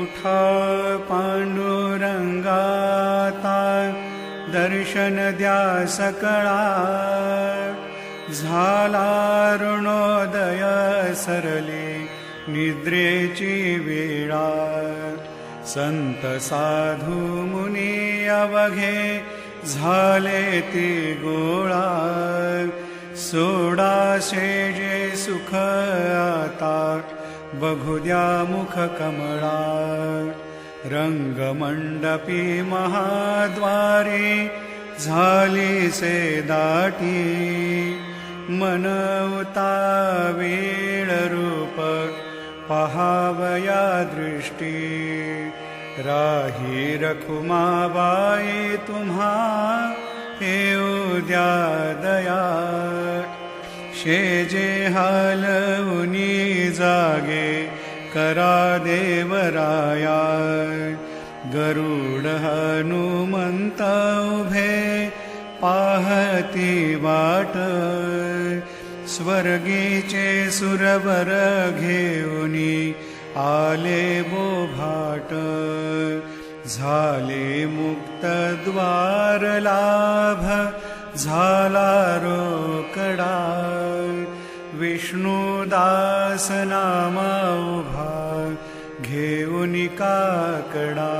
उठा पांडुरंगाता दर्शन द्या सकळा, झाला ऋणोदय सरली निद्रेची वेळा. संत साधू मुनी अवघे झाले ती गोळा, सोडा शेजे सुख आता बघू द्या मुख कमळा. रंगमंडपी महाद्वारी झाली से दाटी, मनवता वेळ रूप पहावया दृष्टी. राही रखुमाबाई तुम्हा येऊ द्या दया, शेजे हालवुनी जागे करा देवराया. गरुड हनुमंत उभे पाहती वाट, स्वर्गीचे सुरवर घेऊनी आले बोभाट. झाले मुक्त द्वार लाभ झाला रोकडा, विष्णुदास नामा उभा घेऊनी काकडा.